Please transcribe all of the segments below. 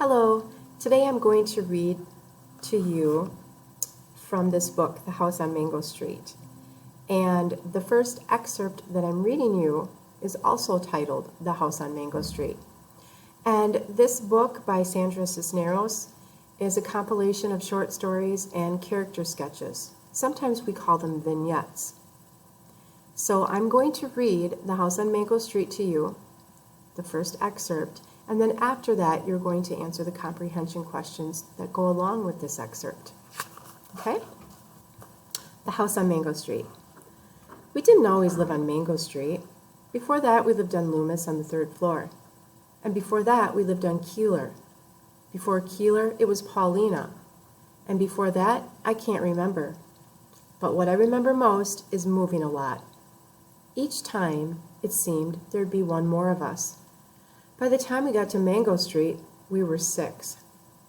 Hello, today I'm going to read to you from this book, The House on Mango Street. And the first excerpt that I'm reading you is also titled The House on Mango Street. And this book by Sandra Cisneros is a compilation of short stories and character sketches. Sometimes we call them vignettes. So I'm going to read The House on Mango Street to you, the first excerpt, and then after that you're going to answer the comprehension questions that go along with this excerpt. Okay? The House on Mango Street. We didn't always live on Mango Street. Before that we lived on Loomis on the 3rd floor. And before that we lived on Keeler. Before Keeler it was Paulina. And before that I can't remember. But what I remember most is moving a lot. Each time it seemed there'd be one more of us. By the time we got to Mango Street, we were 6.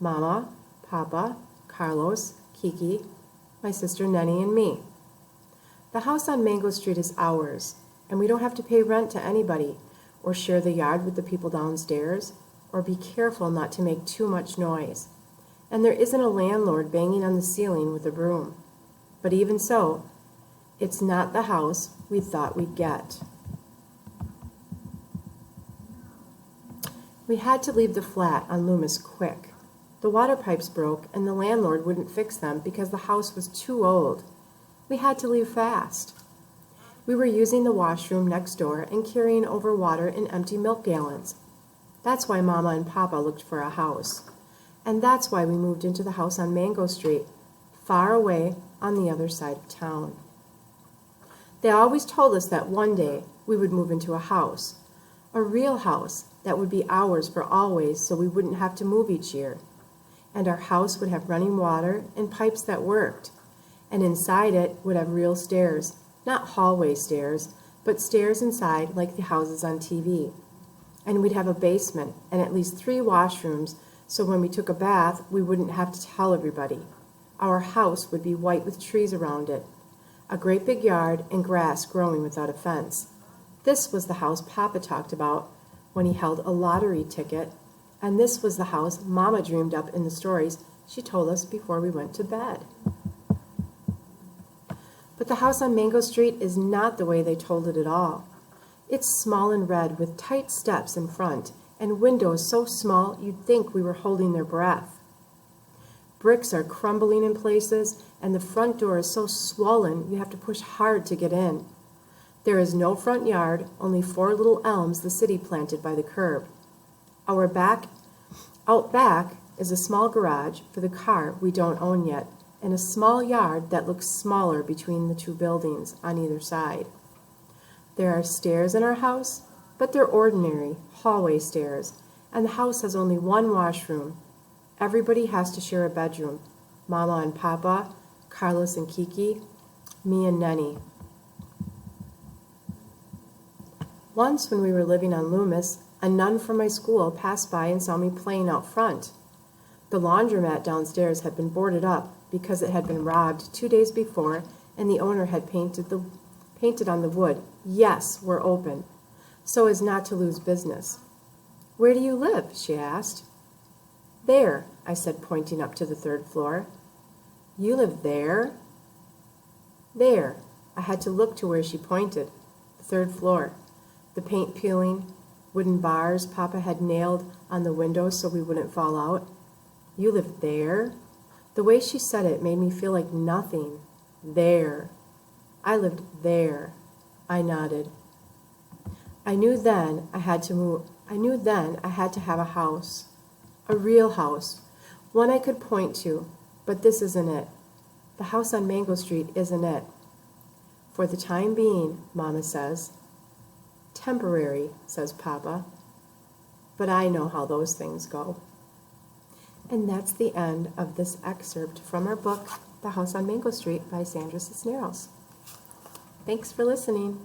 Mama, Papa, Carlos, Kiki, my sister Nenny, and me. The house on Mango Street is ours, and we don't have to pay rent to anybody, or share the yard with the people downstairs, or be careful not to make too much noise. And there isn't a landlord banging on the ceiling with a broom. But even so, it's not the house we thought we'd get. We had to leave the flat on Loomis quick. The water pipes broke and the landlord wouldn't fix them because the house was too old. We had to leave fast. We were using the washroom next door and carrying over water in empty milk gallons. That's why Mama and Papa looked for a house. And that's why we moved into the house on Mango Street, far away on the other side of town. They always told us that one day we would move into a house, a real house that would be ours for always so we wouldn't have to move each year. And our house would have running water and pipes that worked. And inside it would have real stairs, not hallway stairs, but stairs inside like the houses on TV. And we'd have a basement and at least 3 washrooms so when we took a bath we wouldn't have to tell everybody. Our house would be white with trees around it, a great big yard and grass growing without a fence. This was the house Papa talked about when he held a lottery ticket, and this was the house Mama dreamed up in the stories she told us before we went to bed. But the house on Mango Street is not the way they told it at all. It's small and red with tight steps in front and windows so small you'd think we were holding their breath. Bricks are crumbling in places and the front door is so swollen you have to push hard to get in. There is no front yard, only 4 little elms the city planted by the curb. Out back is a small garage for the car we don't own yet, and a small yard that looks smaller between the 2 buildings on either side. There are stairs in our house, but they're ordinary, hallway stairs, and the house has only 1 washroom. Everybody has to share a bedroom. Mama and Papa, Carlos and Kiki, me and Nenny. Once when we were living on Loomis, a nun from my school passed by and saw me playing out front. The laundromat downstairs had been boarded up because it had been robbed 2 days before and the owner had painted on the wood, "Yes, we're open," so as not to lose business. "Where do you live?" she asked. "There," I said, pointing up to the 3rd floor. "You live there?" "There." I had to look to where she pointed, the 3rd floor. The paint peeling, wooden bars Papa had nailed on the windows so we wouldn't fall out. "You live there?" The way she said it made me feel like nothing. There. I lived there. I nodded. I knew then I had to move. I knew then I had to have a house. A real house. One I could point to. But this isn't it. The house on Mango Street isn't it. For the time being, Mama says. Temporary, says Papa. But I know how those things go. And that's the end of this excerpt from our book, The House on Mango Street by Sandra Cisneros. Thanks for listening.